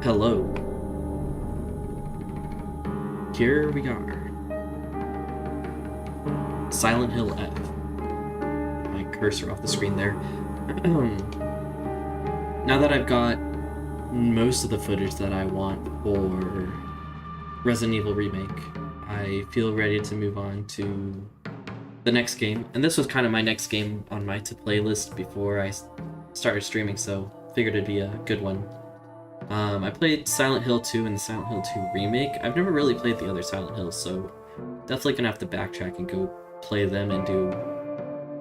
Hello. Here we are. Silent Hill F. My cursor off the screen there. Now that I've got most of the footage that I want for Resident Evil Remake, I feel ready to move on to the next game. And this was kind of my next game on my to-play list before I started streaming, so figured it'd be a good one. I played Silent Hill 2 and the Silent Hill 2 Remake. I've never really played the other Silent Hills, so definitely gonna have to backtrack and go play them and do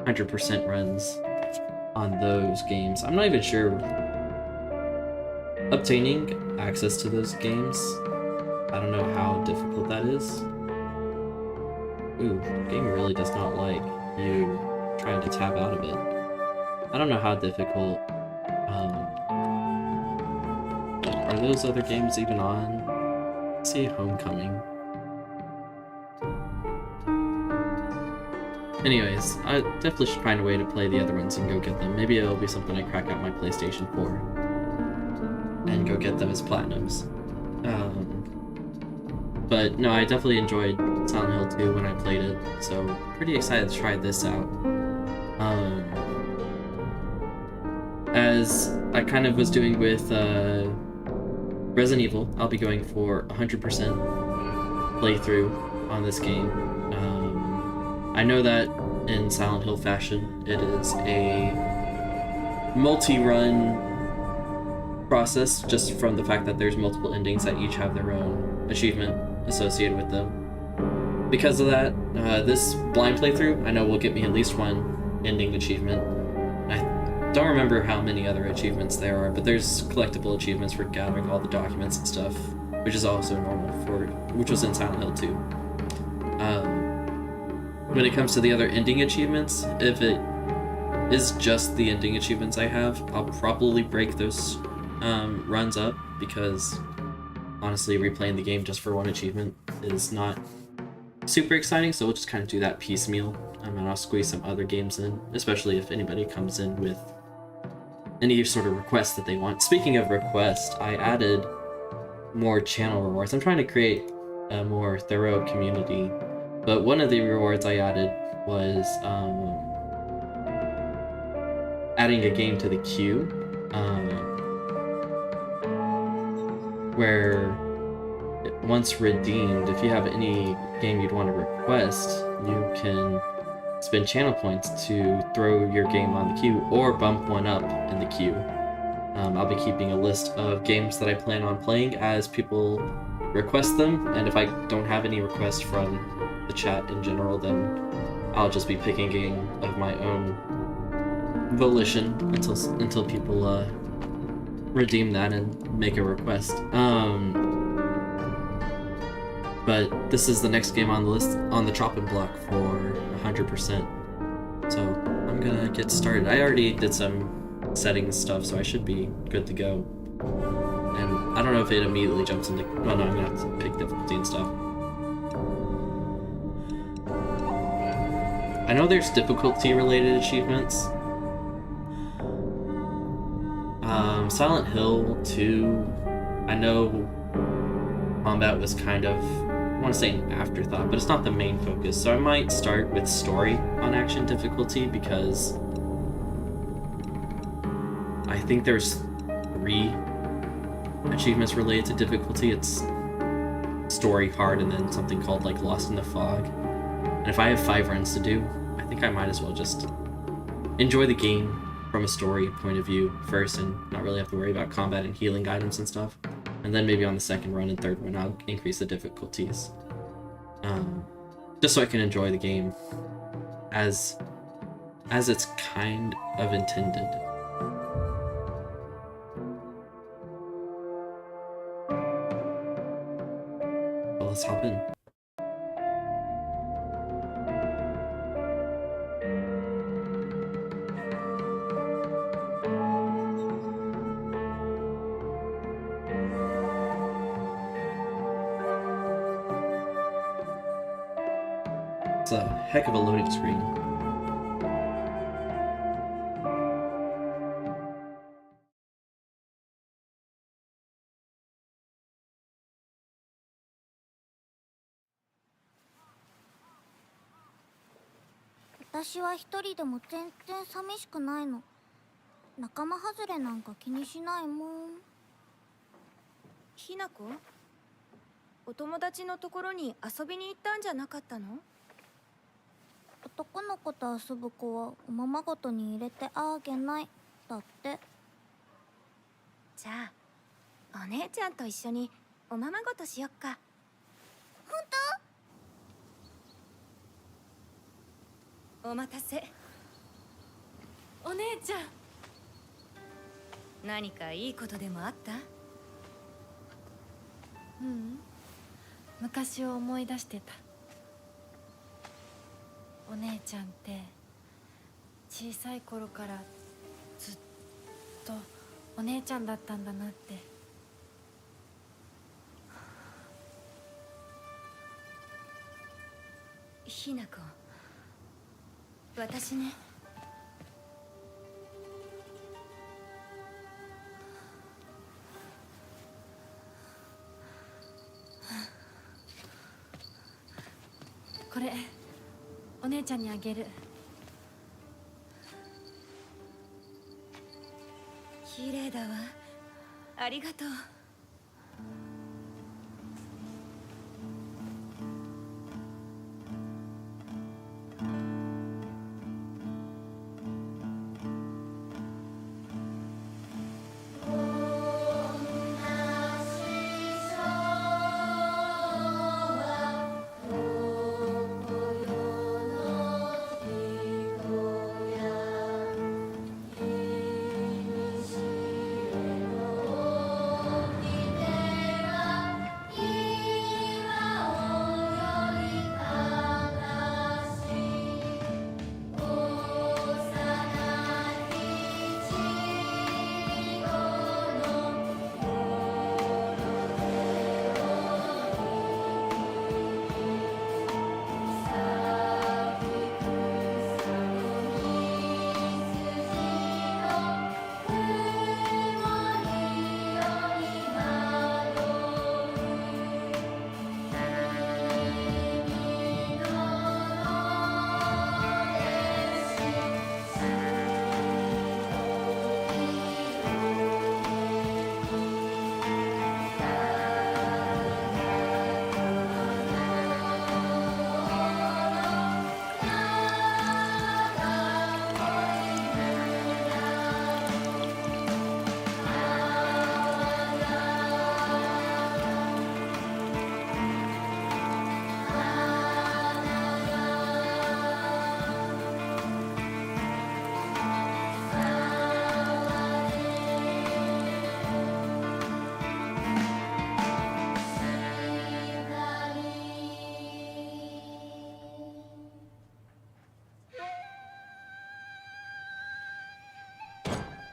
100% runs on those games. I'm not even sure obtaining access to those games. I don't know how difficult that is. Ooh, the game really does not like you trying to tab out of it. I don't know how difficult. Are those other games even on? Let's see, Homecoming. Anyways, I definitely should find a way to play the other ones and go get them. Maybe it'll be something I crack out my PlayStation 4 and go get them as platinums. But no, I definitely enjoyed Silent Hill 2 when I played it, so pretty excited to try this out. As I kind of was doing with Resident Evil, I'll be going for 100% playthrough on this game. I know that in Silent Hill fashion, it is a multi-run process, just from the fact that there's multiple endings that each have their own achievement associated with them. Because of that, this blind playthrough, I know will get me at least one ending achievement. I don't remember how many other achievements there are, but there's collectible achievements for gathering all the documents and stuff, which is also normal which was in Silent Hill 2. When it comes to the other ending achievements, if it is just the ending achievements I have, I'll probably break those runs up, because honestly, replaying the game just for one achievement is not super exciting, so we'll just kind of do that piecemeal, and I'll squeeze some other games in, especially if anybody comes in with any sort of request that they want. Speaking of requests, I added more channel rewards. I'm trying to create a more thorough community, but one of the rewards I added was adding a game to the queue, where once redeemed, if you have any game you'd want to request, you can spend channel points to throw your game on the queue or bump one up in the queue. I'll be keeping a list of games that I plan on playing as people request them, and if I don't have any requests from the chat in general, then I'll just be picking a game of my own volition until people redeem that and make a request. But this is the next game on the list, on the chopping block for 100%. So I'm gonna get started. I already did some settings stuff, so I should be good to go. And I don't know if it immediately jumps into... Well, no, I'm gonna have to pick difficulty and stuff. I know there's difficulty-related achievements. Silent Hill 2, I know combat was kind of, I want to say an afterthought, but it's not the main focus, so I might start with story on action difficulty, because I think there's 3 achievements related to difficulty. It's story, hard, and then something called like Lost in the Fog. And if I have 5 runs to do, I think I might as well just enjoy the game from a story point of view first, and not really have to worry about combat and healing items and stuff. And then maybe on the second run and third run, I'll increase the difficulties. Just so I can enjoy the game as it's kind of intended. Well, let's hop in. It's a heck of a loading screen. 私は一人でも全然寂しくないの。仲間外れなんか気にしないもん。ひなこ、お友達のところに遊びに行ったんじゃなかったの？男の子と遊ぶ子はおままごとに入れてあげないだって。じゃあお姉ちゃんと一緒におままごとしよっか。本お待たせ。お姉ちゃん。何かいいことでもあった？うん、昔を思い出してた。お姉ちゃんって小さい頃からずっとお姉ちゃんだったんだなって。ひなこ、私ね、これお姉ちゃんにあげる。綺麗だわ。ありがとう。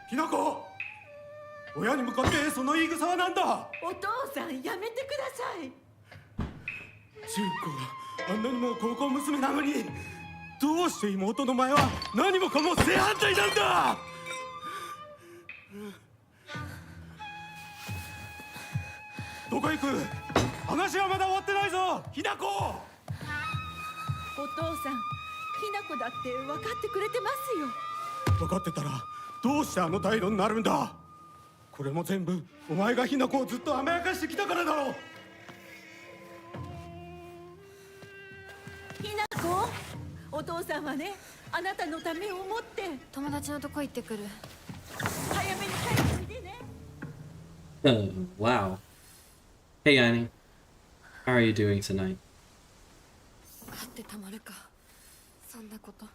ひなこ、親に向かってその言い草は何だ。お父さんやめてください。中高あんなにも高校娘なのに、どうして妹の前は何もかも正反対なんだ。どこ行く？話はまだ終わってないぞ、ひなこ。お父さん、ひなこだって分かってくれてますよ。分かってたらどうしてあの態度になるんだ。これも全部お前がひなこをずっと甘やかしてきたからだろう。ひなこ、お父さんはね、あなたのためを思って友達のとこ行ってくる。早めに帰っておいでね。Wow. Hey, Annie. How are you doing tonight? 勝ってたまるか、そんなこと。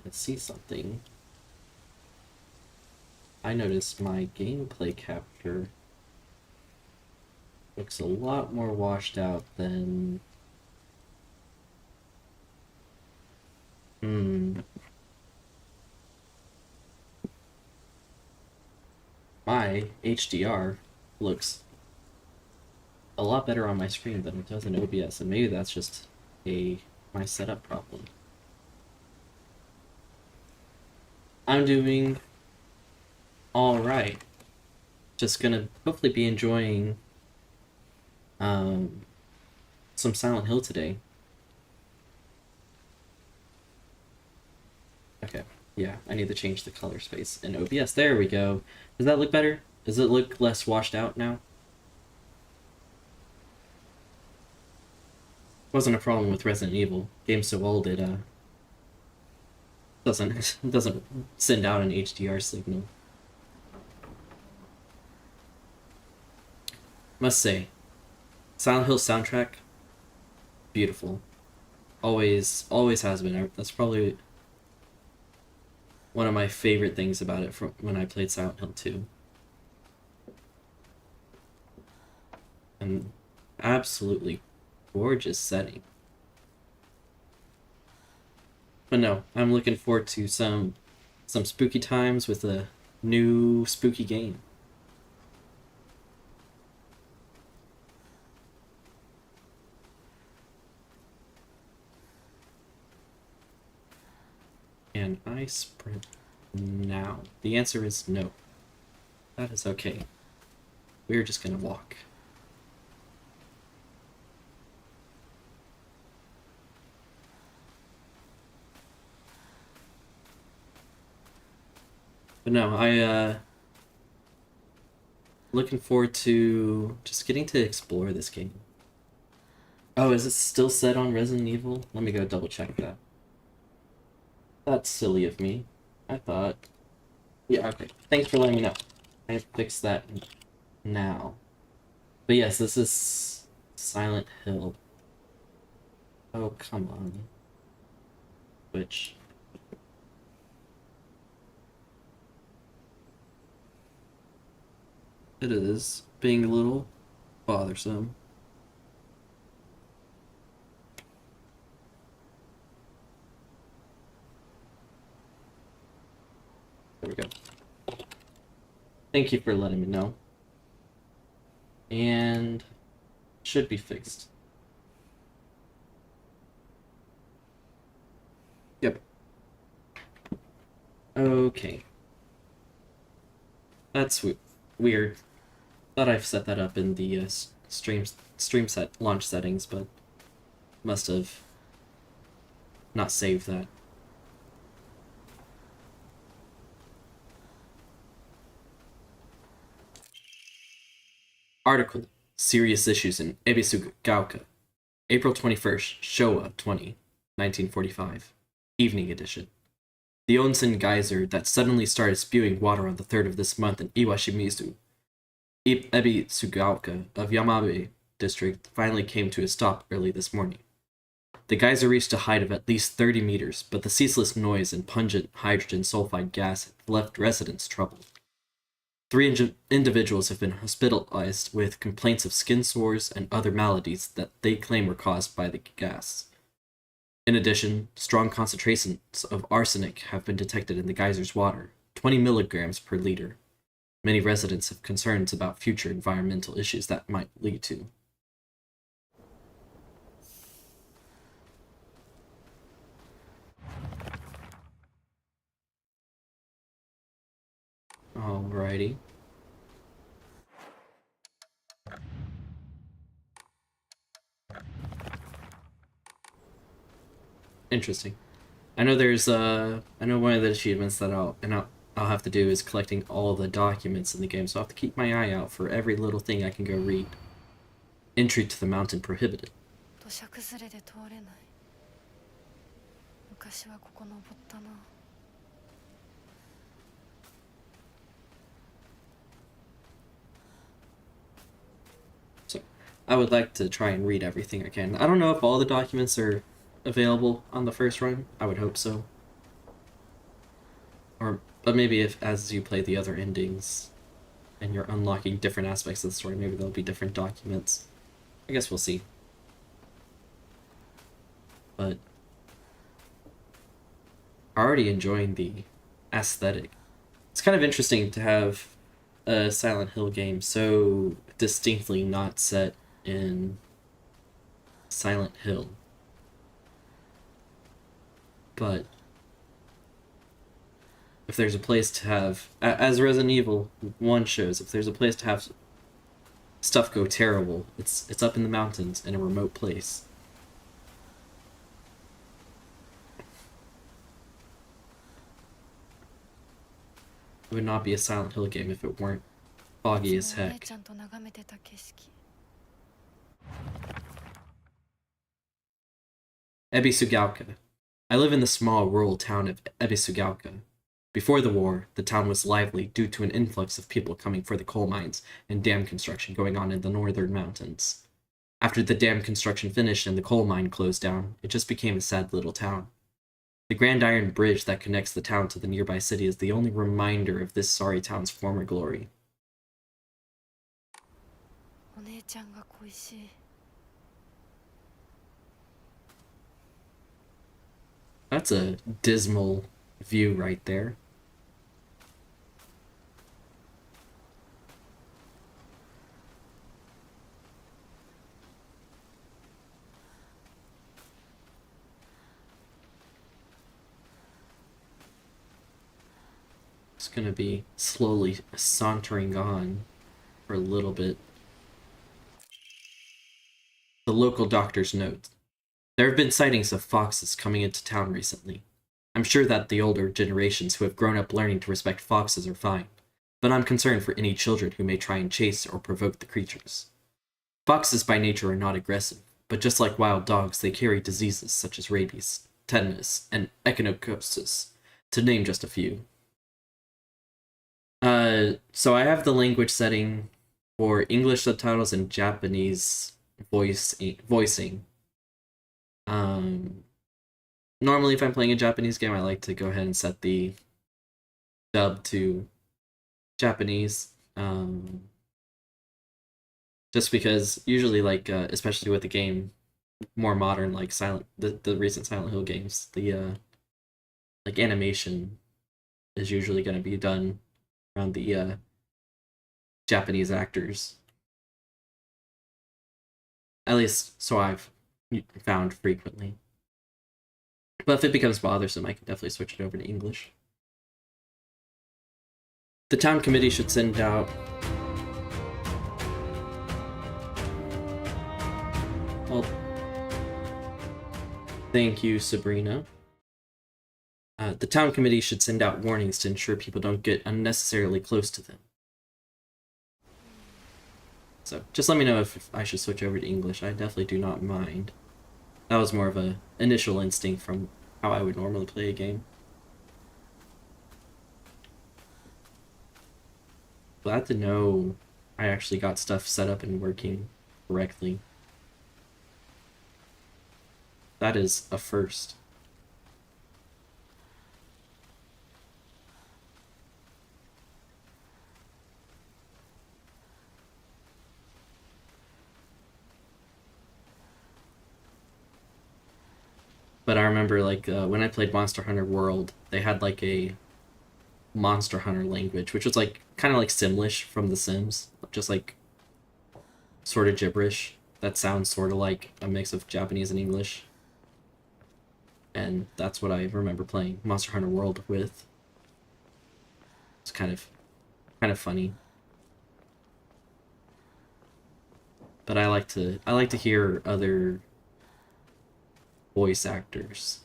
Let's see something. I noticed my gameplay capture looks a lot more washed out than... My HDR looks a lot better on my screen than it does in OBS, and maybe that's just my setup problem. I'm doing alright. Just gonna hopefully be enjoying some Silent Hill today. Okay. Yeah, I need to change the color space in OBS. There we go. Does that look better? Does it look less washed out now? Wasn't a problem with Resident Evil. Game's so old it doesn't send out an HDR signal. Must say, Silent Hill soundtrack, beautiful. Always has been. That's probably one of my favorite things about it from when I played Silent Hill 2. And absolutely gorgeous setting. But no, I'm looking forward to some spooky times with a new spooky game. Can I sprint now? The answer is no. That is okay. We're just gonna walk. But no, looking forward to just getting to explore this game. Oh, is it still set on Resident Evil? Let me go double check that. That's silly of me. I thought... Yeah, okay. Thanks for letting me know. I have fixed that now. But yes, this is Silent Hill. Oh, come on. Which... It is being a little bothersome. There we go. Thank you for letting me know. And should be fixed. Yep. Okay. That's weird. Thought I've set that up in the stream set launch settings, but must have not saved that. Article: Serious Issues in Ebisugaoka, April 21st, Showa 20, 1945, Evening Edition. The onsen geyser that suddenly started spewing water on the 3rd of this month in Iwashimizu, Ebisugaoka of Yamabe district finally came to a stop early this morning. The geyser reached a height of at least 30 meters, but the ceaseless noise and pungent hydrogen sulfide gas left residents troubled. 3 individuals have been hospitalized with complaints of skin sores and other maladies that they claim were caused by the gas. In addition, strong concentrations of arsenic have been detected in the geyser's water, 20 milligrams per liter. Many residents have concerns about future environmental issues that might lead to. Alrighty. Interesting. I know there's I know one of the achievements that I'll have to do is collecting all the documents in the game, so I'll have to keep my eye out for every little thing I can go read. Entry to the mountain prohibited. 土砂崩れで通れない。昔はここ登ったな。So, I would like to try and read everything I can. I don't know if all the documents are available on the first run. I would hope so. But maybe if as you play the other endings and you're unlocking different aspects of the story, maybe there'll be different documents. I guess we'll see. But already enjoying the aesthetic. It's kind of interesting to have a Silent Hill game so distinctly not set in Silent Hill. But if there's a place to have, as Resident Evil 1 shows, if there's a place to have stuff go terrible, it's up in the mountains in a remote place. It would not be a Silent Hill game if it weren't foggy as お姉 heck. ちゃんと眺めてた景色 Ebisugaoka. I live in the small rural town of Ebisugaoka. Before the war, the town was lively due to an influx of people coming for the coal mines and dam construction going on in the northern mountains. After the dam construction finished and the coal mine closed down, it just became a sad little town. The Grand Iron Bridge that connects the town to the nearby city is the only reminder of this sorry town's former glory. お姉ちゃんが恋しい That's a dismal view right there. It's gonna be slowly sauntering on for a little bit. The local doctor's note. There have been sightings of foxes coming into town recently. I'm sure that the older generations who have grown up learning to respect foxes are fine, but I'm concerned for any children who may try and chase or provoke the creatures. Foxes by nature are not aggressive, but just like wild dogs, they carry diseases such as rabies, tetanus, and echinococcus, to name just a few. So I have the language setting for English subtitles and Japanese voicing. Normally if I'm playing a Japanese game, I like to go ahead and set the dub to Japanese. Just because usually, like, especially with the game more modern, like the recent Silent Hill games, the like animation is usually going to be done around the Japanese actors. At least so I've found frequently. But if it becomes bothersome, I can definitely switch it over to English. The town committee should send out... Well, thank you, Sabrina. The town committee should send out warnings to ensure people don't get unnecessarily close to them. So just let me know if I should switch over to English. I definitely do not mind. That was more of an initial instinct from how I would normally play a game. Glad to know I actually got stuff set up and working correctly. That is a first. But I remember, like, when I played Monster Hunter World, they had, like, a Monster Hunter language, which was, like, kind of like Simlish from The Sims. Just, like, sort of gibberish. That sounds sort of like a mix of Japanese and English. And that's what I remember playing Monster Hunter World with. It's kind of funny. But I like to hear other voice actors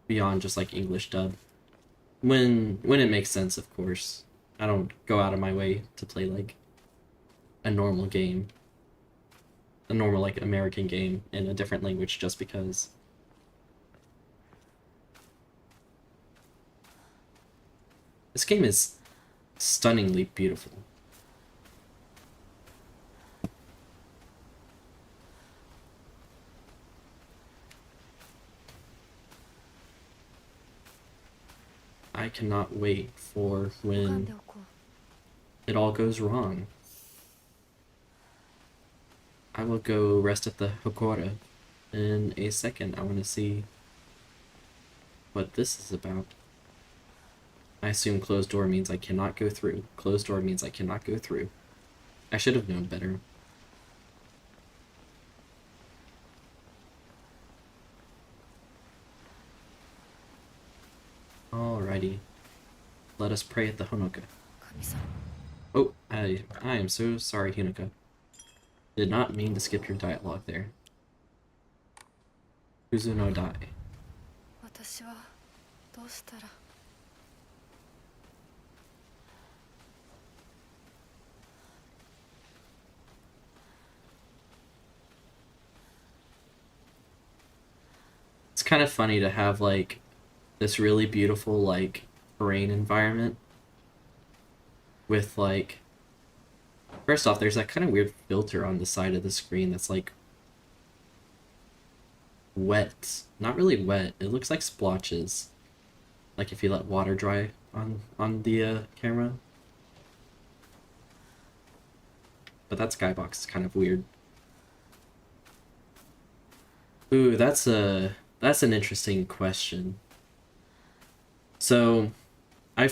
beyond just like English dub. When it makes sense, of course. I don't go out of my way to play like a normal game. A normal like American game in a different language just because. This game is stunningly beautiful. I cannot wait for 浮かん when でおこう it all goes wrong. I will go rest at the Hokora in a second. I want to see what this is about. I assume closed door means I cannot go through. Closed door means I cannot go through. I should have known better. Alrighty. Let us pray at the Honoka. 神様 Oh, I am so sorry, Hinaka. Did not mean to skip your dialogue there. Kuzu no Dai. 私はどうしたら kind of funny to have like this really beautiful like terrain environment with like, first off, there's that kind of weird filter on the side of the screen that's like wet. Not really wet. It looks like splotches. Like if you let water dry on the camera. But that skybox is kind of weird. Ooh, that's an interesting question. So, I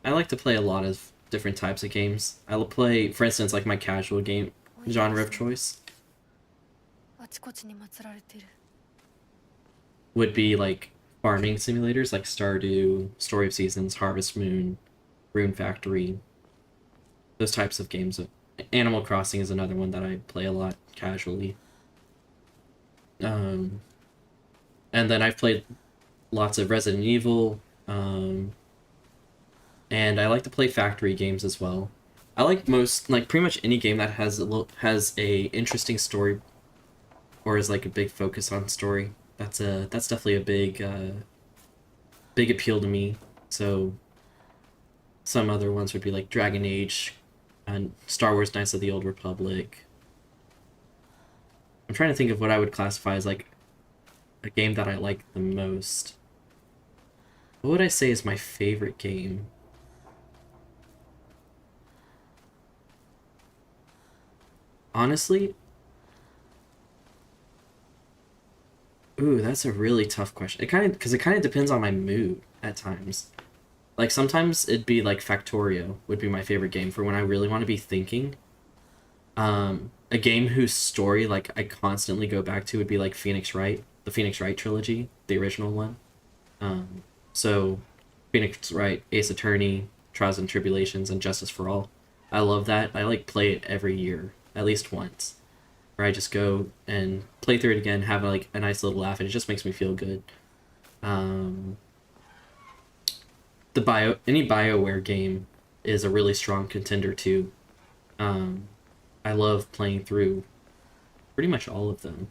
like to play a lot of different types of games. I will play, for instance, like my casual game genre of choice あちこちに祀られてる would be like farming simulators like Stardew, Story of Seasons, Harvest Moon, Rune Factory. Those types of games. Animal Crossing is another one that I play a lot casually. And then I've played lots of Resident Evil, and I like to play factory games as well. I like pretty much any game that has a interesting story, or is like a big focus on story. That's definitely a big appeal to me. So some other ones would be like Dragon Age and Star Wars Knights of the Old Republic. I'm trying to think of what I would classify as like a game that I like the most. What would I say is my favorite game? Honestly, ooh, that's a really tough question. It kind of depends on my mood at times. Like sometimes it'd be like Factorio would be my favorite game for when I really want to be thinking. A game whose story like I constantly go back to would be like Phoenix Wright, the Phoenix Wright trilogy, the original one. So Phoenix Wright, Ace Attorney, Trials and Tribulations, and Justice for All. I love that. I like play it every year, at least once, where I just go and play through it again, have like a nice little laugh, and it just makes me feel good. Any BioWare game is a really strong contender too. I love playing through pretty much all of them.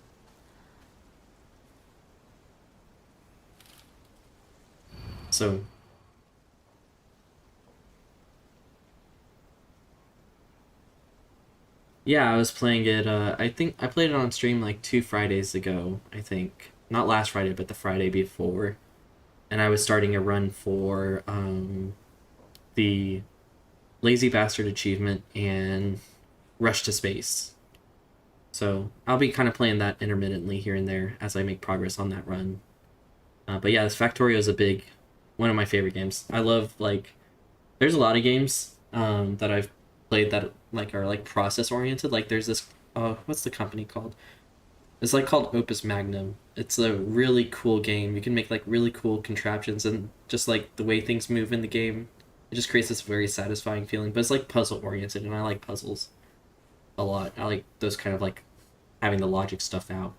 So yeah, I was playing it, I think I played it on stream like 2 Fridays ago, I think. Not last Friday, but the Friday before. And I was starting a run for the Lazy Bastard achievement and Rush to Space. So I'll be kind of playing that intermittently here and there as I make progress on that run. But yeah, this Factorio is one of my favorite games. I love, like, there's a lot of games that I've played that like are like process oriented. Like there's this, what's the company called? It's like called Opus Magnum. It's a really cool game. You can make like really cool contraptions, and just like the way things move in the game, it just creates this very satisfying feeling. But it's like puzzle oriented, and I like puzzles a lot. I like those kind of like having the logic stuff out,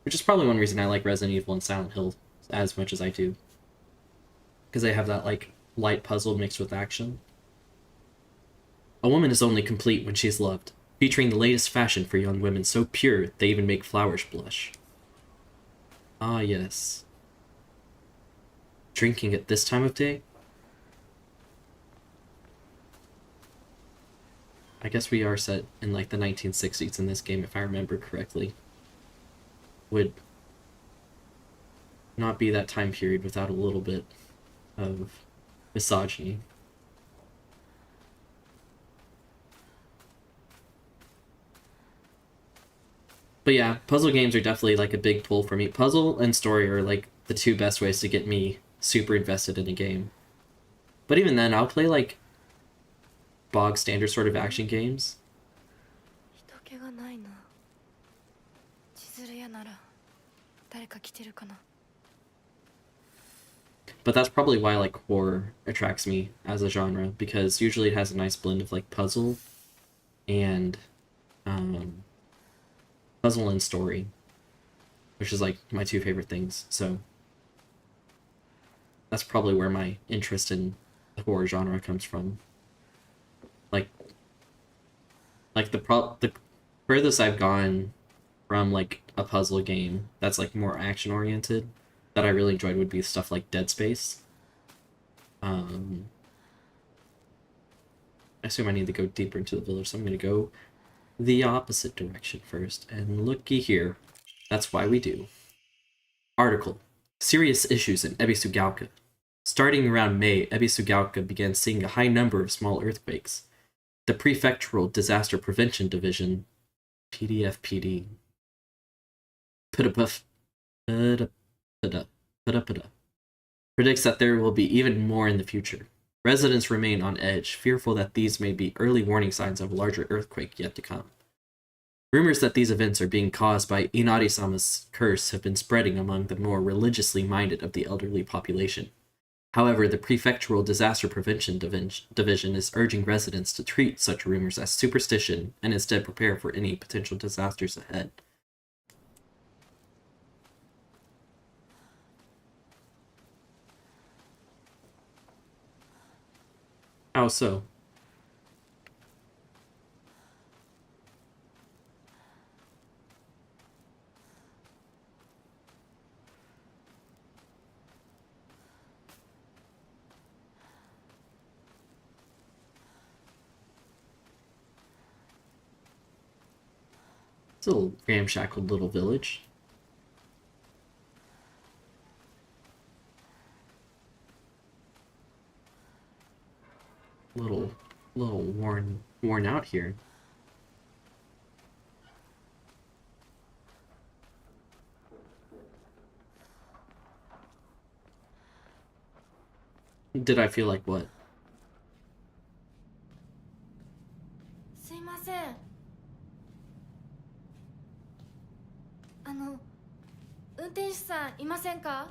which is probably one reason I like Resident Evil and Silent Hill as much as I do, because they have that like light puzzle mixed with action. A woman is only complete when she's loved, featuring the latest fashion for young women so pure they even make flowers blush. Ah, yes. Drinking at this time of day? I guess we are set in like the 1960s in this game, if I remember correctly. Would not be that time period without a little bit of misogyny. But yeah, puzzle games are definitely like a big pull for me. Puzzle and story are like the two best ways to get me super invested in a game. But even then, I'll play like bog standard sort of action games. 人気がないな千鶴屋なら誰か来てるかな But that's probably why like horror attracts me as a genre, because usually it has a nice blend of like puzzle and story, which is like my two favorite things. So that's probably where my interest in the horror genre comes from. Like the furthest I've gone from like a puzzle game that's like more action oriented that I really enjoyed would be stuff like Dead Space. I assume I need to go deeper into the village, so I'm gonna go the opposite direction first. And looky here. That's why we do. Article. Serious issues in Ebisugaoka. Starting around May, Ebisugaoka began seeing a high number of small earthquakes. The Prefectural Disaster Prevention Division, PDFPD, predicts that there will be even more in the future. Residents remain on edge, fearful that these may be early warning signs of a larger earthquake yet to come. Rumors that these events are being caused by Inari-sama's curse have been spreading among the more religiously minded of the elderly population. However, the Prefectural Disaster Prevention Division is urging residents to treat such rumors as superstition and instead prepare for any potential disasters ahead. How so? It's a little ramshackled little village. Little worn out here. Did I feel like what? すいません。運転手さんいませんか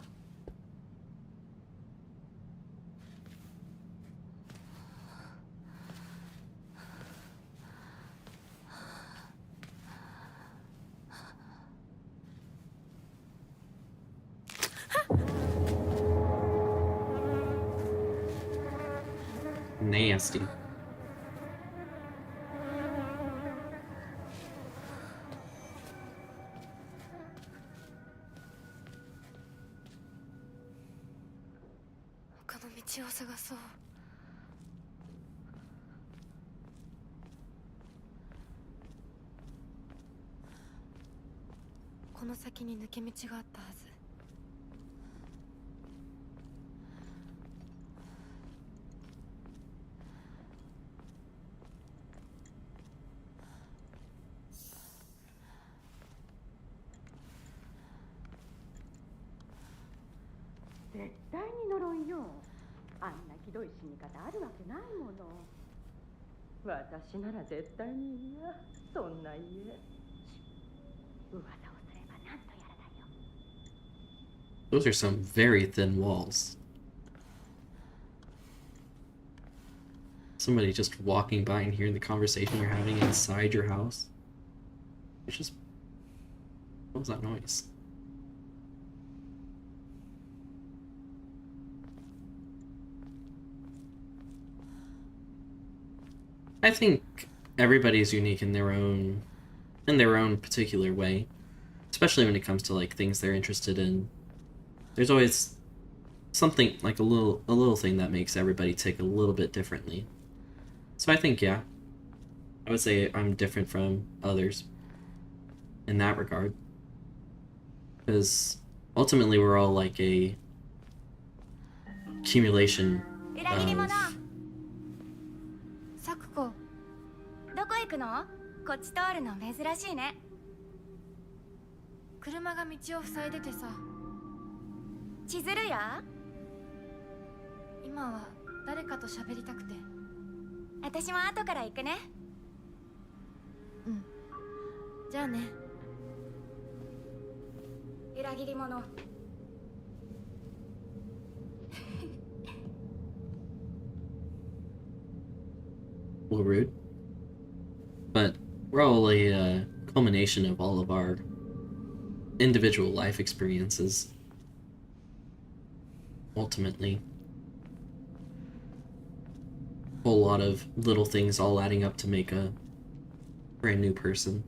？Nasty.絶対に呪いよ。あんなひどい死に方あるわけないもの。私なら絶対に嫌。そんな家。噂をすればなんとやらだよ。 Those are some very thin walls. Somebody just walking by and hearing the conversation you're having inside your house. It's just... What was that noise? I think everybody's unique in their own particular way, especially when it comes to like things they're interested in. There's always something like a little thing that makes everybody tick a little bit differently. So I think, yeah, I would say I'm different from others in that regard, because ultimately we're all like a accumulation of... サクコ、どこ行くの？こっち通るの珍しいね。車が道を塞いでてさ。千鶴や？今は誰かと喋りたくて。私も後から行くね。うん。じゃあね。裏切り者。A little rude, but we're all a culmination of all of our individual life experiences. Ultimately, a whole lot of little things all adding up to make a brand new person.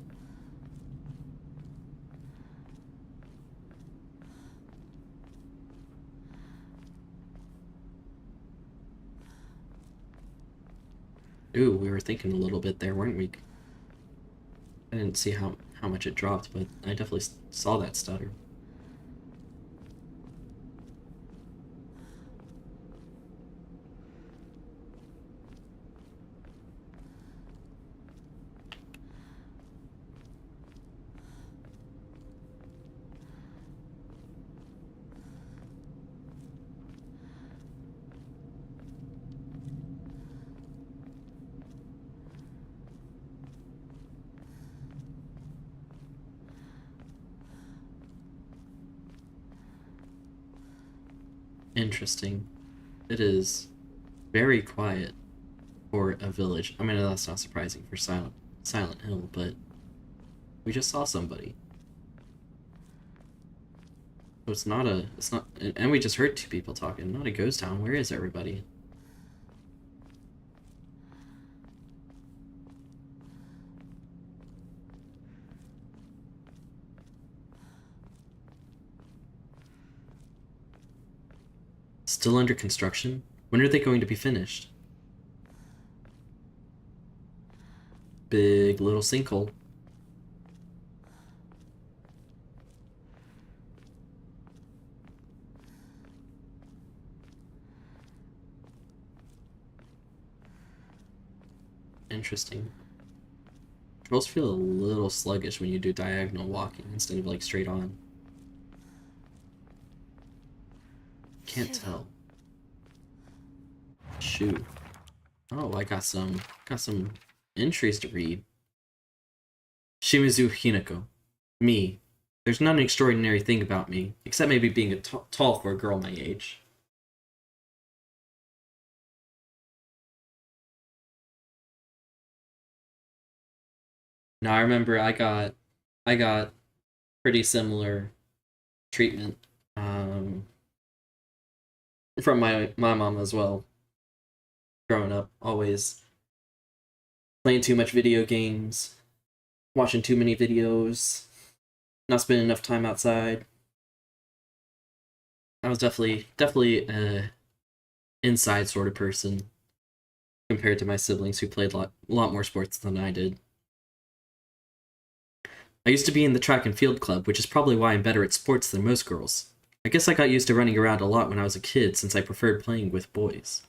Ooh, we were thinking a little bit there, weren't we? I didn't see how much it dropped, but I definitely saw that stutter. Interesting. It is very quiet for a village. I mean, that's not surprising for Silent Hill, but we just saw somebody. So it's not, and we just heard two people talking. Not a ghost town. Where is everybody? Still under construction? When are they going to be finished? Big little sinkhole. Interesting. Controls feel a little sluggish when you do diagonal walking instead of like straight on. Can't tell. Shoot. Oh, I got some entries to read. Shimizu Hinako. Me. There's not an extraordinary thing about me, except maybe being tall for a girl my age. Now I remember I got pretty similar treatment from my mom as well. Growing up, always playing too much video games, watching too many videos, not spending enough time outside. I was definitely a inside sort of person compared to my siblings who played a lot more sports than I did. I used to be in the track and field club, which is probably why I'm better at sports than most girls. I guess I got used to running around a lot when I was a kid since I preferred playing with boys.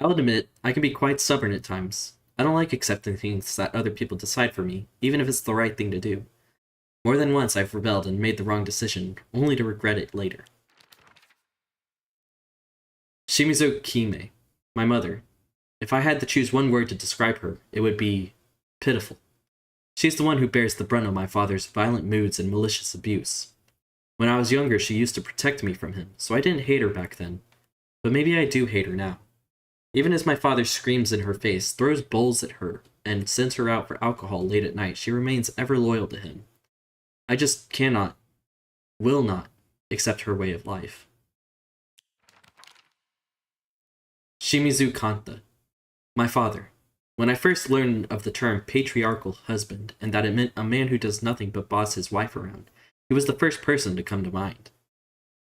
I'll admit, I can be quite stubborn at times. I don't like accepting things that other people decide for me, even if it's the right thing to do. More than once I've rebelled and made the wrong decision, only to regret it later. Shimizu Kime, my mother. If I had to choose one word to describe her, it would be pitiful. She's the one who bears the brunt of my father's violent moods and malicious abuse. When I was younger, she used to protect me from him, so I didn't hate her back then. But maybe I do hate her now. Even as my father screams in her face, throws bowls at her, and sends her out for alcohol late at night, she remains ever loyal to him. I just cannot, will not, accept her way of life. Shimizu Kanta, my father. When I first learned of the term patriarchal husband, and that it meant a man who does nothing but boss his wife around, he was the first person to come to mind.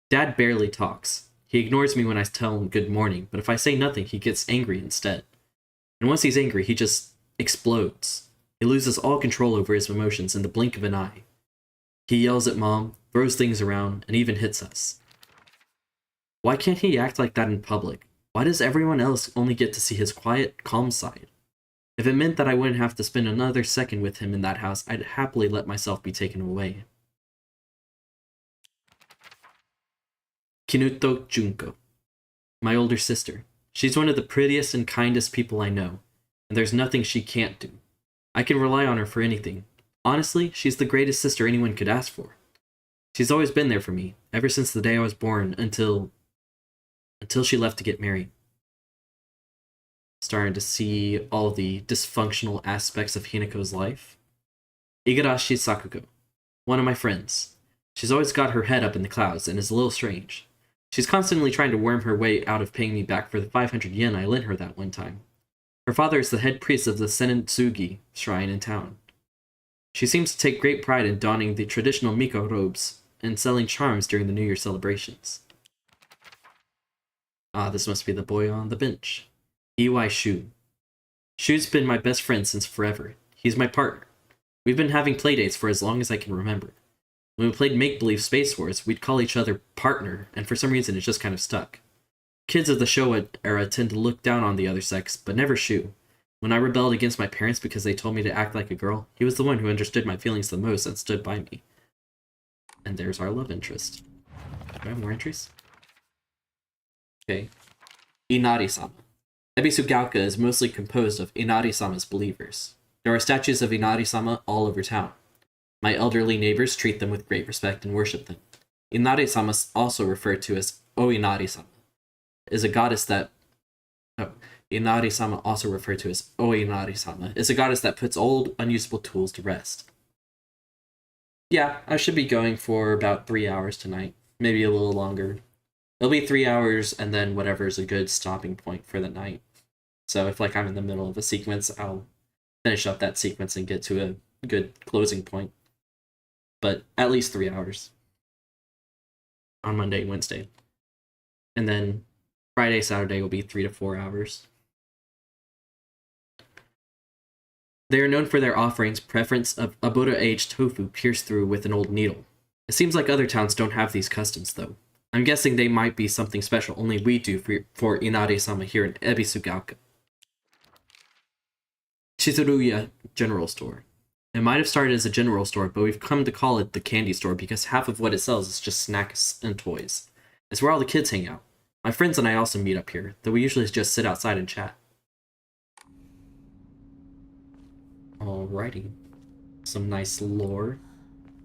Dad barely talks. He ignores me when I tell him good morning, but if I say nothing, he gets angry instead. And once he's angry, he just explodes. He loses all control over his emotions in the blink of an eye. He yells at Mom, throws things around, and even hits us. Why can't he act like that in public? Why does everyone else only get to see his quiet, calm side? If it meant that I wouldn't have to spend another second with him in that house, I'd happily let myself be taken away. Kinuto Junko, my older sister. She's one of the prettiest and kindest people I know, and there's nothing she can't do. I can rely on her for anything. Honestly, she's the greatest sister anyone could ask for. She's always been there for me, ever since the day I was born until she left to get married. Starting to see all the dysfunctional aspects of Hinako's life. Igarashi Sakugo, one of my friends. She's always got her head up in the clouds and is a little strange. She's constantly trying to worm her way out of paying me back for the 500 yen I lent her that one time. Her father is the head priest of the Senitsugi shrine in town. She seems to take great pride in donning the traditional Miko robes and selling charms during the New Year celebrations. Ah, this must be the boy on the bench. Iwai Shu. Shu's been my best friend since forever. He's my partner. We've been having playdates for as long as I can remember. When we played make-believe Space Wars, we'd call each other partner, and for some reason it just kind of stuck. Kids of the Showa era tend to look down on the other sex, but never Shu. When I rebelled against my parents because they told me to act like a girl, he was the one who understood my feelings the most and stood by me. And there's our love interest. Do I have more entries? Okay. Inari-sama. Ebisugaoka is mostly composed of Inari-sama's believers. There are statues of Inari-sama all over town. My elderly neighbors treat them with great respect and worship them. Inari-sama, also referred to as Oinari-sama, is a goddess that... Oh. Inari-sama, also referred to as Oinari-sama, is a goddess that puts old, unusable tools to rest. Yeah, I should be going for about 3 hours tonight. Maybe a little longer. It'll be 3 hours, and then whatever's a good stopping point for the night. So if, like, I'm in the middle of a sequence, I'll finish up that sequence and get to a good closing point. But at least 3 hours. On Monday and Wednesday. And then Friday, Saturday will be 3 to 4 hours. They are known for their offerings preference of a Buddha-aged tofu pierced through with an old needle. It seems like other towns don't have these customs, though. I'm guessing they might be something special only we do for Inari-sama here in Ebisugaoka. Chizuruya General Store. It might have started as a general store, but we've come to call it the candy store because half of what it sells is just snacks and toys. It's where all the kids hang out. My friends and I also meet up here, though we usually just sit outside and chat. Alrighty. Some nice lore.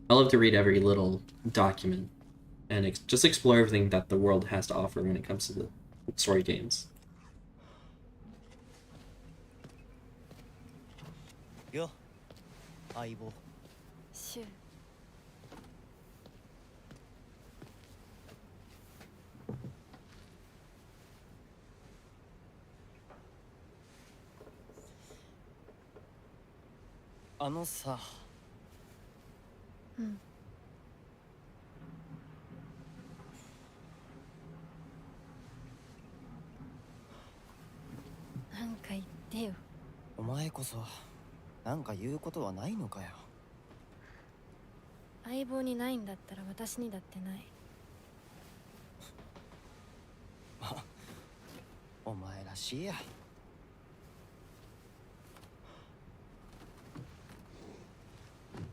I love to read every little document and just explore everything that the world has to offer when it comes to the story games. Yo, Aibo. シュウ。あのさ。うん。なんか言ってよ。お前こそなんか言うことはないのかよ。相棒にないんだったら私にだってない。お前らしいや。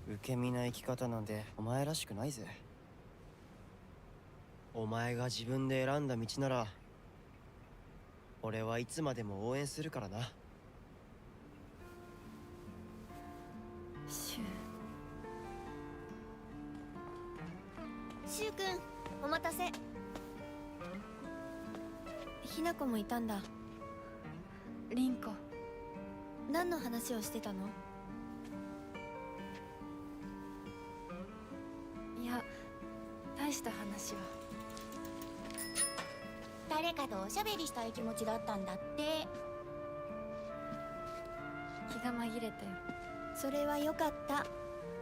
受け身な生き方なんてお前らしくないぜ。お前が自分で選んだ道なら俺はいつまでも応援するからな。シュウ。シュウ君、お待たせ。ひなこもいたんだ。リンコ。何の話をしてたの？いや、大した話は。誰かとおしゃべりしたい気持ちだったんだって。気が紛れたよ。それはよかった。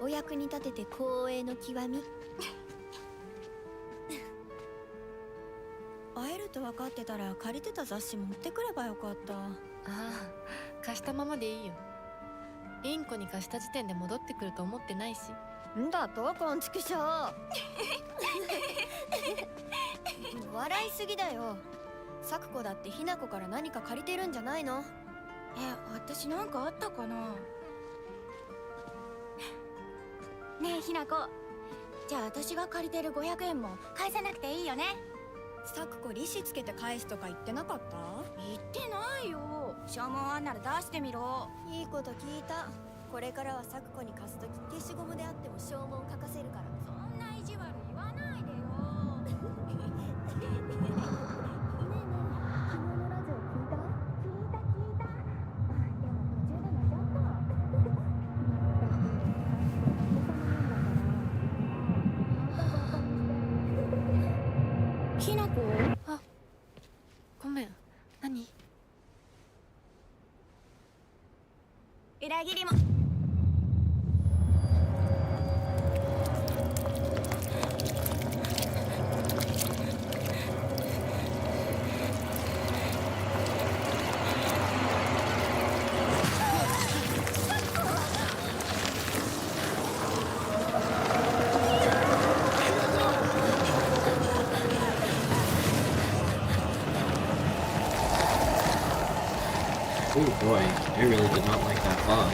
お役に立てて光栄の極み。会えると分かってたら借りてた雑誌持ってくればよかった。ああ、貸したままでいいよ。リンコに貸した時点で戻ってくると思ってないし。んだとこんちくしょう。笑いすぎだよ。サクコだってひなこから何か借りてるんじゃないの？私なんかあったかな。ねえひなこ、じゃあ私が借りてる500円も返さなくていいよね。サクコ利子つけて返すとか言ってなかった？言ってないよ。消耗あんなら出してみろ。いいこと聞いた。これからはサクコに貸すとき消しゴムであっても消耗書かせるから。そんな意地悪言わないでよ。ひなこ？あ、ごめん。何？裏切りも。boy, I really did not like that fog.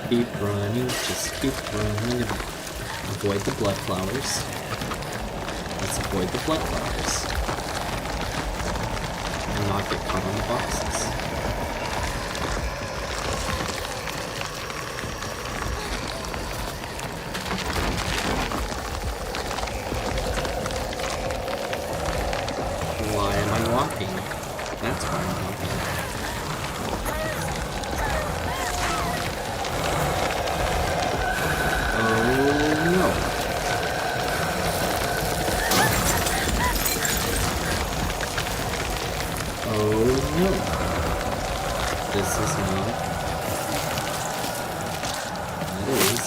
Keep running, just keep running. Avoid the blood flowers. Let's avoid the blood flowers. And not get caught on the boxes. Why am I walking? That's why I'm walking. This is not. That is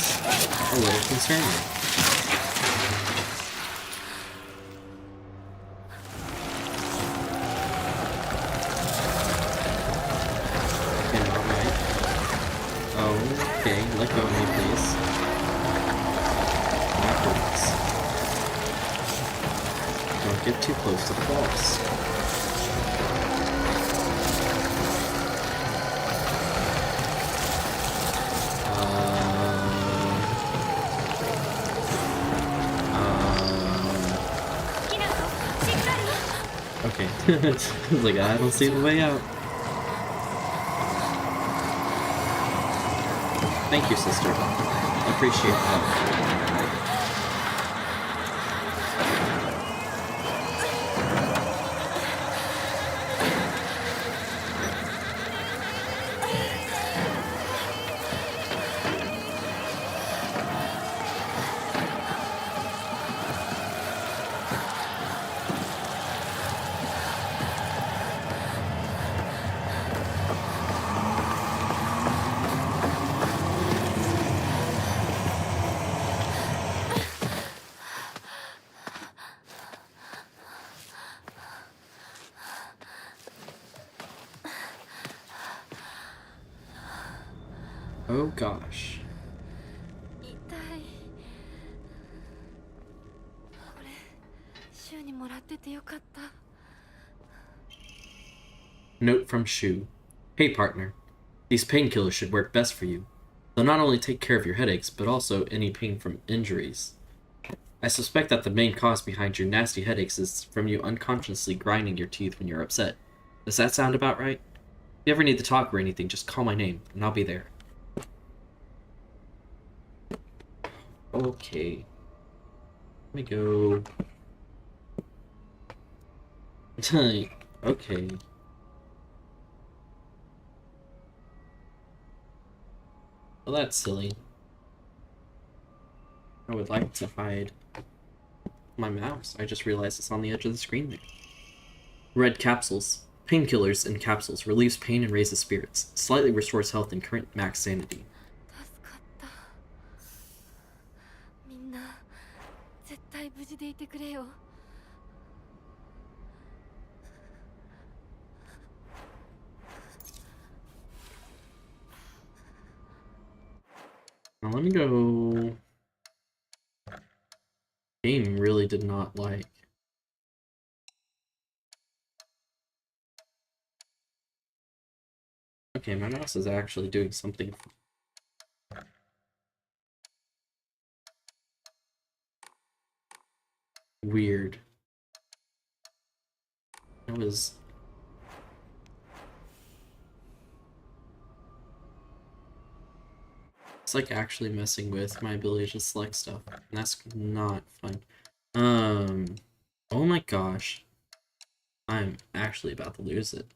a little concerning. Okay, not right. Oh, okay, let go of me, please. Backwards. Don't get too close to the balls. Okay. I was like, I don't see the way out. Thank you, sister. I appreciate that. Oh gosh. 痛い。これ週にもらっててよかった。 Note from Shu. Hey partner, these painkillers should work best for you. They'll not only take care of your headaches, but also any pain from injuries. I suspect that the main cause behind your nasty headaches is from you unconsciously grinding your teeth when you're upset. Does that sound about right? If you ever need to talk or anything, just call my name, and I'll be there. Okay. Let me go. Okay. Well, that's silly. I would like to hide my mouse. I just realized it's on the edge of the screen there. Red capsules. Painkillers in capsules. Relieves pain and raises spirits. Slightly restores health and current max sanity. 助かった。みんな絶対無事でいてくれよ。 Now let me go. Game really did not like. Okay, my mouse is actually doing something weird. It was. It's like actually messing with my ability to select stuff, and that's not fun. Oh my gosh. I'm actually about to lose it.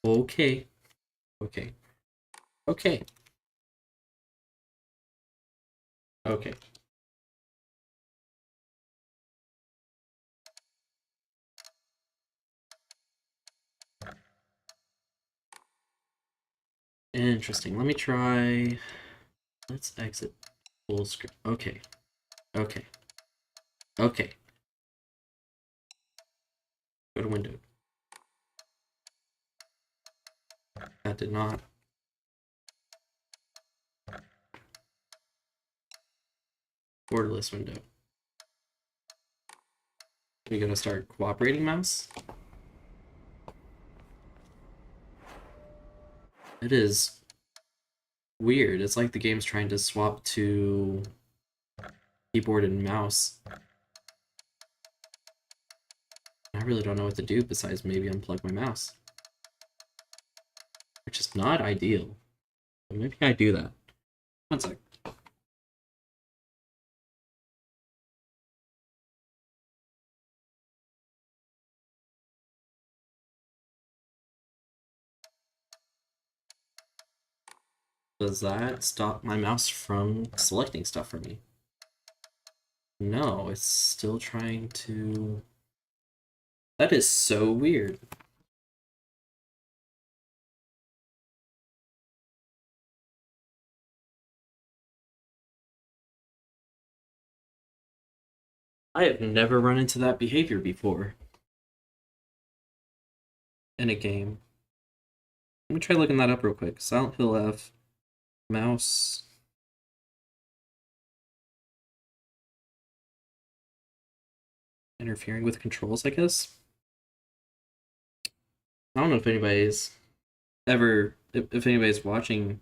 Okay. Okay. Okay. Okay. Interesting. Let me try. Let's exit Full screen. Okay. Okay. Okay. Go to window. That did not. Borderless window. Are you gonna start cooperating, mouse? It is weird. It's like the game's trying to swap to keyboard and mouse. I really don't know what to do besides maybe unplug my mouse. Which is not ideal. But maybe I do that. One sec. Does that stop my mouse from selecting stuff for me? No, it's still trying to... That is so weird. I have never run into that behavior before in a game. Let me try looking that up real quick. Silent Hill F, mouse. Interfering with controls, I guess. I don't know if anybody's ever, if anybody's watching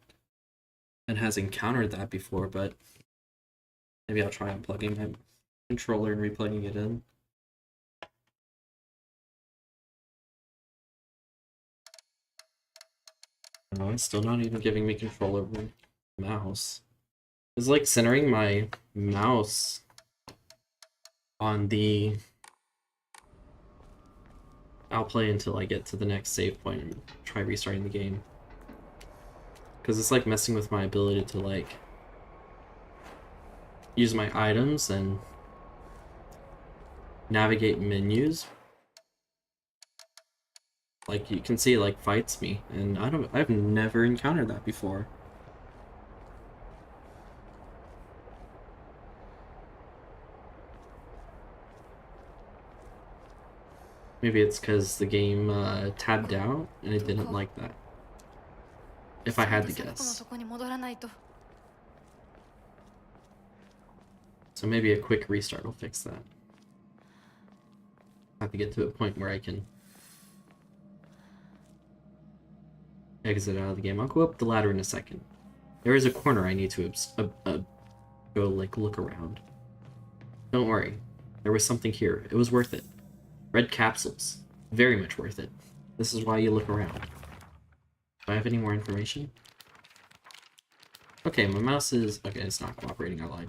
and has encountered that before, but maybe I'll try unplugging my controller and replugging it in. No, it's still not even giving me control over my mouse. It's like centering my mouse on the... I'll play until I get to the next save point and try restarting the game. Because it's like messing with my ability to like use my items and navigate menus. Like you can see it like fights me, and I've never encountered that before. Maybe it's because the game tabbed out and it didn't like that. If I had to guess. So maybe a quick restart will fix that. I have to get to a point where I can exit out of the game. I'll go up the ladder in a second. There is a corner I need to go like look around. Don't worry. There was something here. It was worth it. Red capsules. Very much worth it. This is why you look around. Do I have any more information? Okay, my mouse is... Okay, it's not cooperating, I lied.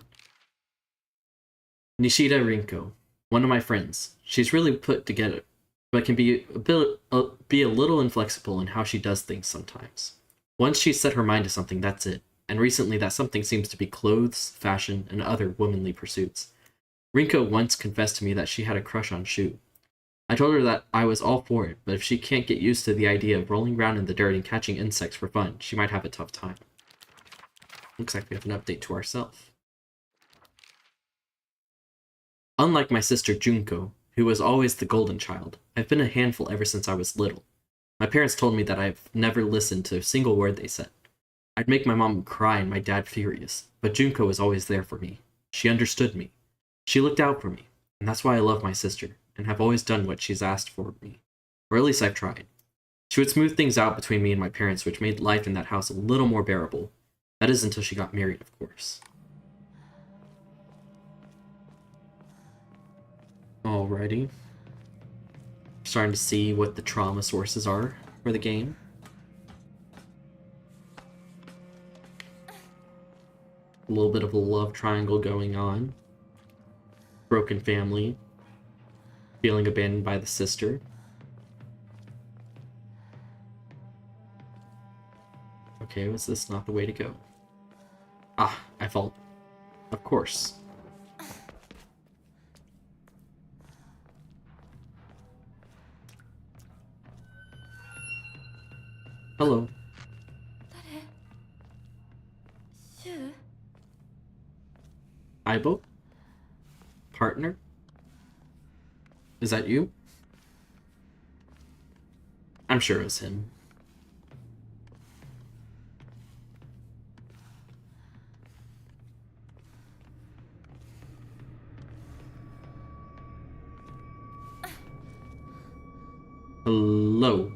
Nishida Rinko. One of my friends. She's really put together, but can be a little inflexible in how she does things sometimes. Once she's set her mind to something, that's it. And recently that something seems to be clothes, fashion, and other womanly pursuits. Rinko once confessed to me that she had a crush on Shu. I told her that I was all for it, but if she can't get used to the idea of rolling around in the dirt and catching insects for fun, she might have a tough time. Looks like we have an update to ourselves. Unlike my sister Junko, who was always the golden child, I've been a handful ever since I was little. My parents told me that I've never listened to a single word they said. I'd make my mom cry and my dad furious, but Junko was always there for me. She understood me. She looked out for me, and that's why I love my sister, and have always done what she's asked for me. Or at least I've tried. She would smooth things out between me and my parents, which made life in that house a little more bearable. That is until she got married, of course. Alrighty. Starting to see what the trauma sources are for the game. A little bit of a love triangle going on. Broken family. Feeling abandoned by the sister. Okay, was this not the way to go? Ah, I fall. Of course. Hello. Aibo? Partner? Is that you? I'm sure it was him. Hello.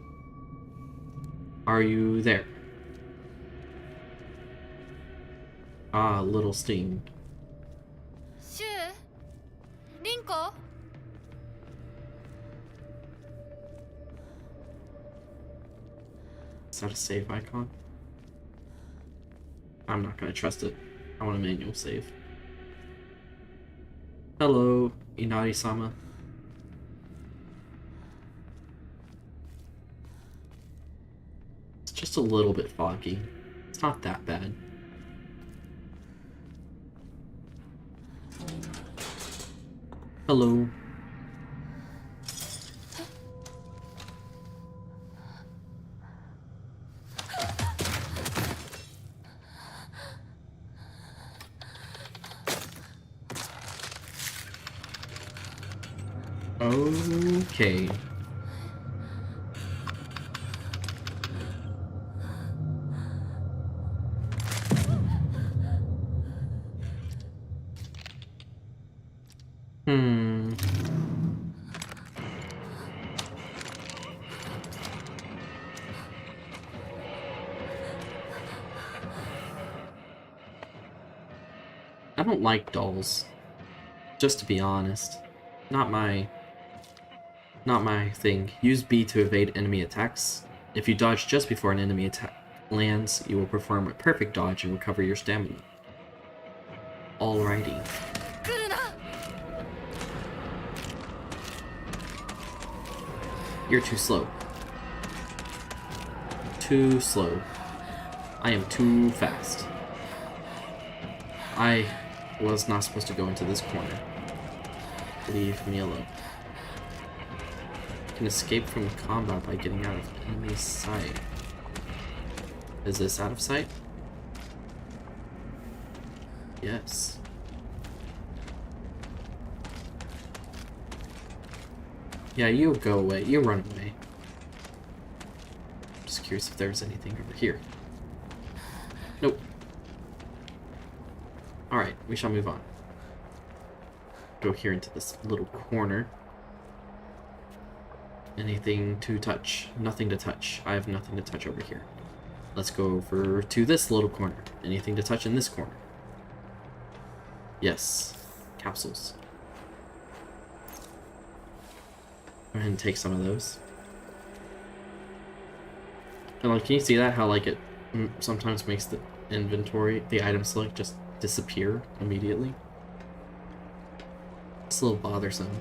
Are you there? Ah, little steam. シュウリンコ Is that a save icon? I'm not gonna trust it. I want a manual save. Hello, Inari-sama. It's just a little bit foggy. It's not that bad. Hello. Okay. Hmm. I don't like dolls. Just to be honest. Not my thing. Use B to evade enemy attacks. If you dodge just before an enemy attack lands, you will perform a perfect dodge and recover your stamina. Alrighty. 来るな You're too slow. Too slow. I am too fast. I was not supposed to go into this corner. Leave me alone. Can escape from combat by getting out of enemy sight. Is this out of sight? Yes. Yeah, you go away. You run away. Just curious if there's anything over here. Nope. Alright, we shall move on. Go here into this little corner. Anything to touch? Nothing to touch. I have nothing to touch over here. Let's go over to this little corner. Anything to touch in this corner? Yes. Capsules. Go ahead and take some of those. And like, can you see that? How like it sometimes makes the inventory, the item select, just disappear immediately? It's a little bothersome.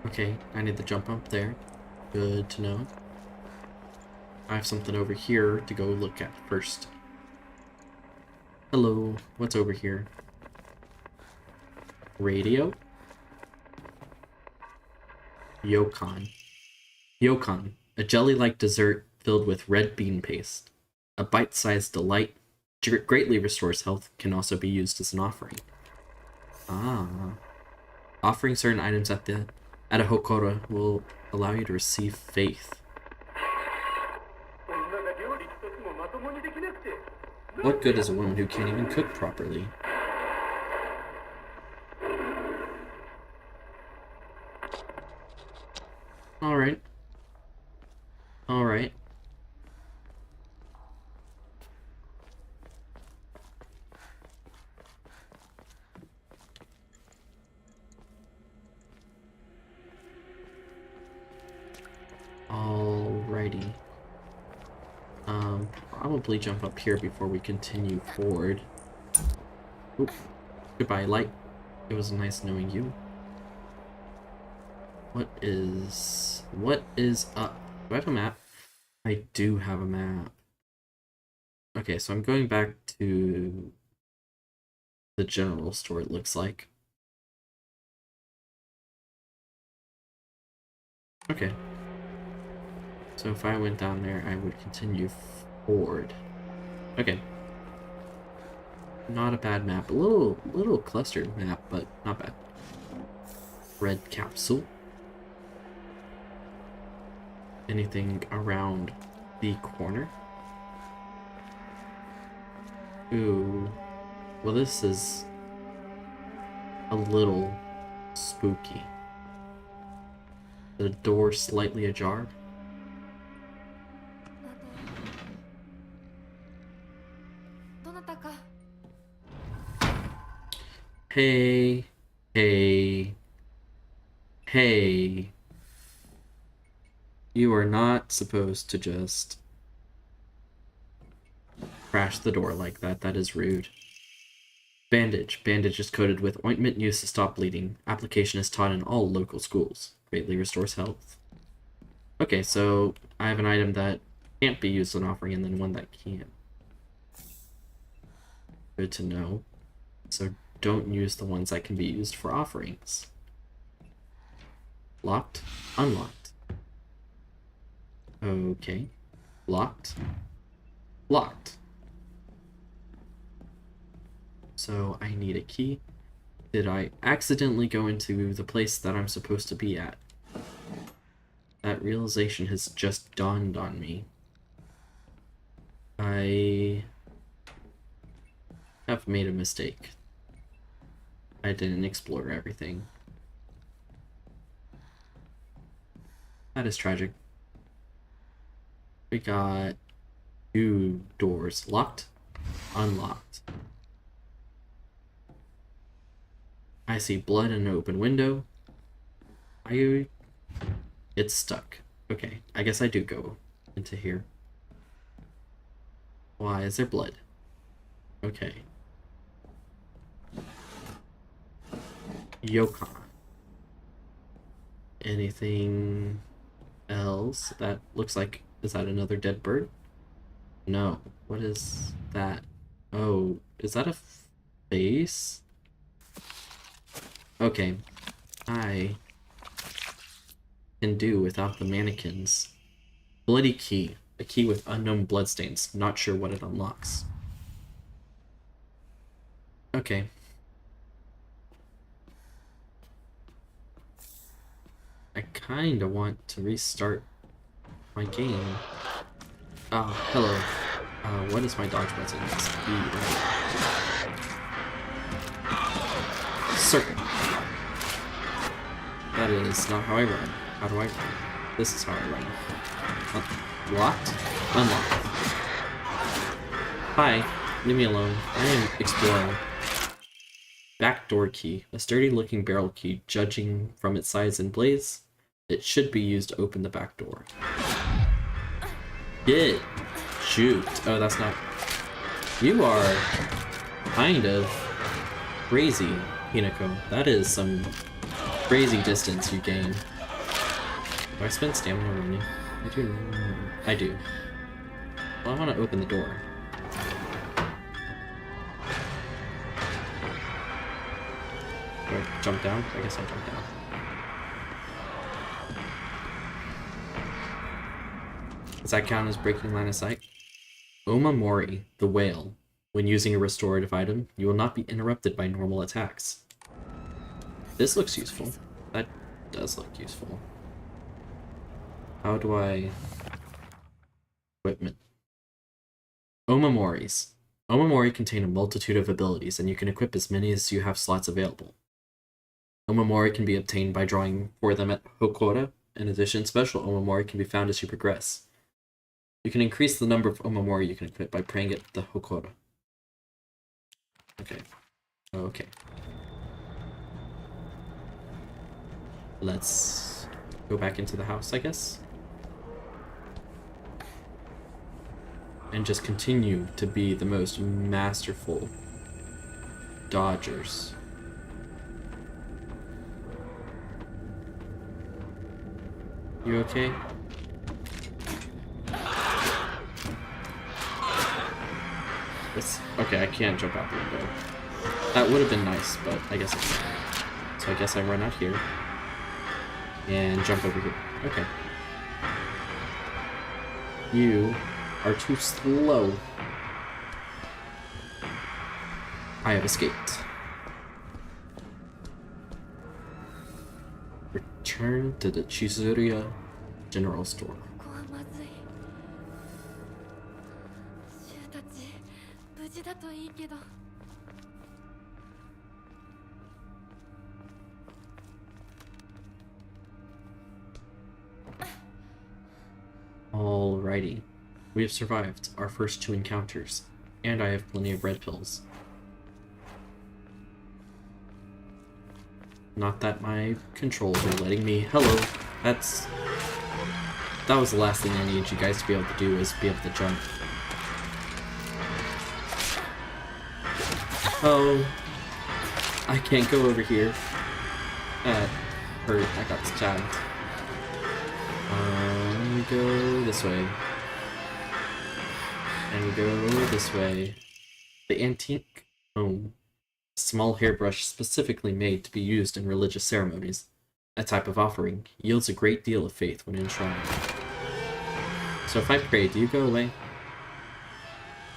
Okay, I need to jump up there. Good to know. I have something over here to go look at first. Hello, what's over here? Radio? Yokon. Yokon, a jelly-like dessert filled with red bean paste. A bite-sized delight, greatly restores health, can also be used as an offering. Ah. Offering certain items at a Hokora will allow you to receive faith. What good is a woman who can't even cook properly? Alright. Alright. Alrighty. Probably jump up here before we continue forward. Oop. Goodbye, light. It was nice knowing you. What is up? Do I have a map? I do have a map. Okay, so I'm going back to the general store, it looks like. Okay. So if I went down there, I would continue forward. Okay. Not a bad map. A little clustered map, but not bad. Red capsule. Anything around the corner? Ooh. Well, this is a little spooky. The door slightly ajar. どなたか Hey, hey, hey. You are not supposed to just crash the door like that. That is rude. Bandage. Bandage is coated with ointment used to stop bleeding. Application is taught in all local schools. Greatly restores health. Okay, so I have an item that can't be used on offering and then one that can. Good to know. So don't use the ones that can be used for offerings. Locked. Unlocked. Okay. Locked. Locked. So I need a key. Did I accidentally go into the place that I'm supposed to be at? That realization has just dawned on me. I have made a mistake. I didn't explore everything. That is tragic. We got 2 doors. Locked? Unlocked. I see blood in an open window. It's stuck. Okay, I guess I do go into here. Why is there blood? Okay. Yokon. Anything else? That looks like... Is that another dead bird? No. What is that? Oh, is that a face? Okay. I can do without the mannequins. Bloody key. A key with unknown bloodstains. Not sure what it unlocks. Okay. I kinda want to restart my game. Oh, hello. What is my dodge button? Speed. Circle. That is not how I run. How do I run? This is how I run. Locked? Unlocked. Hi. Leave me alone. I am exploring. Backdoor key. A sturdy-looking barrel key. Judging from its size and blaze, it should be used to open the back door. Get juked. Oh, that's not... You are kind of crazy, Hinako. That is some crazy distance you gain. Do I spend stamina running? I do. Well, I want to open the door. Do I jump down? I guess I jump down. Does that count as breaking line of sight? Omamori, the whale. When using a restorative item, you will not be interrupted by normal attacks. This looks useful. That does look useful. How do I... Equipment. Omamoris. Omamori contain a multitude of abilities, and you can equip as many as you have slots available. Omamori can be obtained by drawing for them at Hokora. In addition, special Omamori can be found as you progress. You can increase the number of Omamori you can equip by praying at the Hokora. Okay. Okay. Let's go back into the house, I guess. And just continue to be the most masterful dodgers. You okay? Okay, I can't jump out the window. That would have been nice, but I guess it's not. So I guess I run out here. And jump over here. Okay. You are too slow. I have escaped. Return to the Chizuria General Store. ここはまずい。シュウたち無事だといいけど。Alrighty. We have survived our first 2 encounters, and I have plenty of red pills. Not that my controls are letting me. Hello. That was the last thing I needed you guys to be able to do, is be able to jump. Oh. I can't go over here. That hurt. I got stabbed. We go this way. And we go this way. The antique home. A small hairbrush specifically made to be used in religious ceremonies. A type of offering yields a great deal of faith when enshrined. So if I pray, do you go away?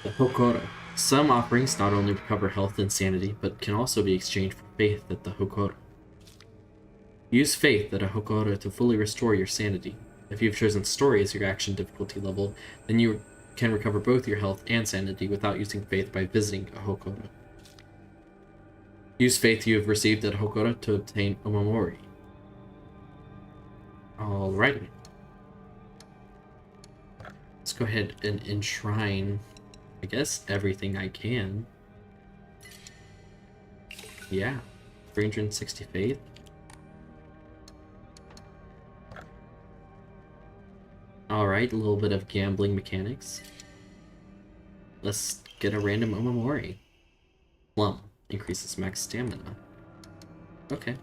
The Hokoro. Some offerings not only recover health and sanity, but can also be exchanged for faith at the Hokoro. Use faith at a Hokoro to fully restore your sanity. If you've chosen story as your action difficulty level, then you can recover both your health and sanity without using faith by visiting a Hokoro. Use faith you have received at a Hokoro to obtain Omamori. Alrighty. Let's go ahead and enshrine, I guess, everything I can. Yeah. 360 faith. Alright, a little bit of gambling mechanics. Let's get a random Omamori. Plum. Increases max stamina. Okay.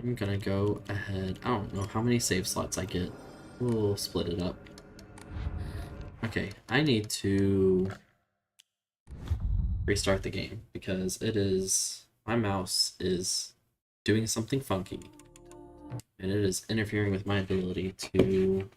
I'm gonna go ahead. I don't know how many save slots I get. We'll split it up. Okay, I need to restart the game because my mouse is doing something funky. And it is interfering with my ability to